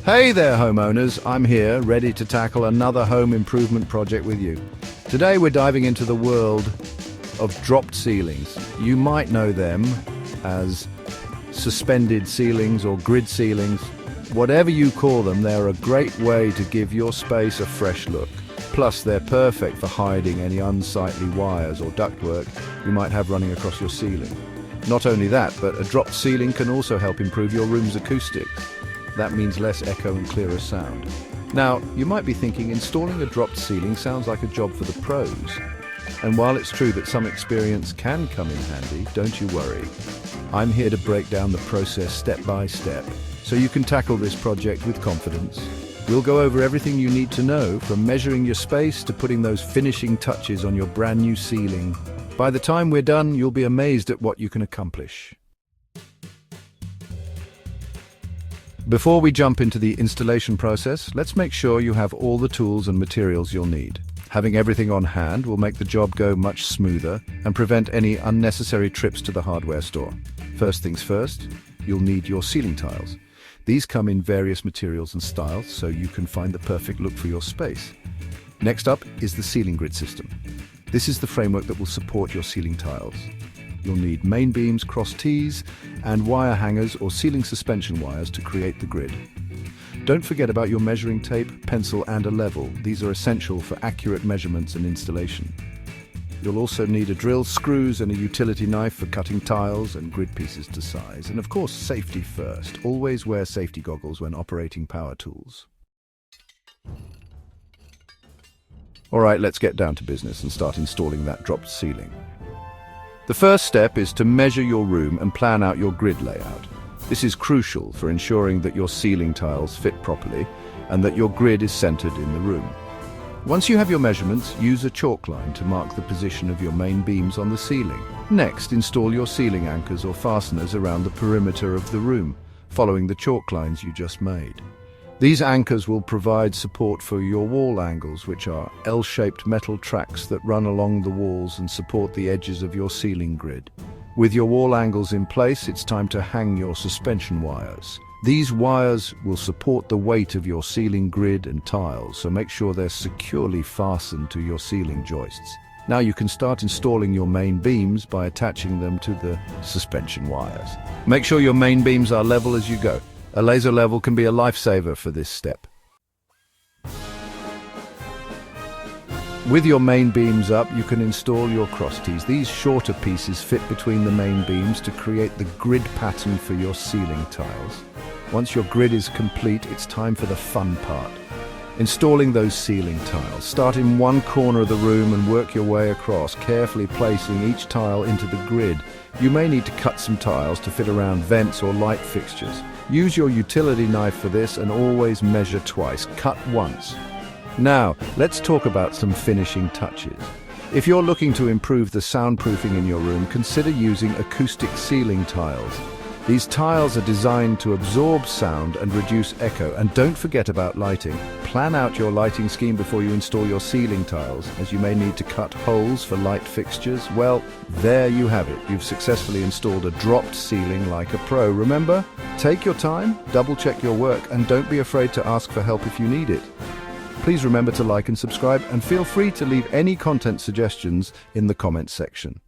Hey there, homeowners. I'm here, ready to tackle another home improvement project with you. Today we're diving into the world of dropped ceilings. You might know them as suspended ceilings or grid ceilings. Whatever you call them, they're a great way to give your space a fresh look. Plus, they're perfect for hiding any unsightly wires or ductwork you might have running across your ceiling. Not only that, but a dropped ceiling can also help improve your room's acoustics. That means less echo and clearer sound. Now, you might be thinking installing a dropped ceiling sounds like a job for the pros. And while it's true that some experience can come in handy, don't you worry. I'm here to break down the process step by step, so you can tackle this project with confidence. We'll go over everything you need to know, from measuring your space to putting those finishing touches on your brand new ceiling. By the time we're done, you'll be amazed at what you can accomplish. Before we jump into the installation process, let's make sure you have all the tools and materials you'll need. Having everything on hand will make the job go much smoother and prevent any unnecessary trips to the hardware store. First things first, you'll need your ceiling tiles. These come in various materials and styles, so you can find the perfect look for your space. Next up is the ceiling grid system. This is the framework that will support your ceiling tiles. You'll need main beams, cross T's, and wire hangers or ceiling suspension wires to create the grid. Don't forget about your measuring tape, pencil, and a level. These are essential for accurate measurements and installation. You'll also need a drill, screws, and a utility knife for cutting tiles and grid pieces to size. And of course, safety first. Always wear safety goggles when operating power tools. All right, let's get down to business and start installing that dropped ceiling. The first step is to measure your room and plan out your grid layout. This is crucial for ensuring that your ceiling tiles fit properly and that your grid is centered in the room. Once you have your measurements, use a chalk line to mark the position of your main beams on the ceiling. Next, install your ceiling anchors or fasteners around the perimeter of the room, following the chalk lines you just made. These anchors will provide support for your wall angles, which are L-shaped metal tracks that run along the walls and support the edges of your ceiling grid. With your wall angles in place, it's time to hang your suspension wires. These wires will support the weight of your ceiling grid and tiles, so make sure they're securely fastened to your ceiling joists. Now you can start installing your main beams by attaching them to the suspension wires. Make sure your main beams are level as you go. A laser level can be a lifesaver for this step. With your main beams up, you can install your cross T's. These shorter pieces fit between the main beams to create the grid pattern for your ceiling tiles. Once your grid is complete, it's time for the fun part. Installing those ceiling tiles. Start in one corner of the room and work your way across, carefully placing each tile into the grid. You may need to cut some tiles to fit around vents or light fixtures. Use your utility knife for this and always measure twice. Cut once. Now, let's talk about some finishing touches. If you're looking to improve the soundproofing in your room, consider using acoustic ceiling tiles. These tiles are designed to absorb sound and reduce echo. And don't forget about lighting. Plan out your lighting scheme before you install your ceiling tiles, as you may need to cut holes for light fixtures. Well, there you have it. You've successfully installed a dropped ceiling like a pro. Remember, take your time, double-check your work, and don't be afraid to ask for help if you need it. Please remember to like and subscribe, and feel free to leave any content suggestions in the comments section.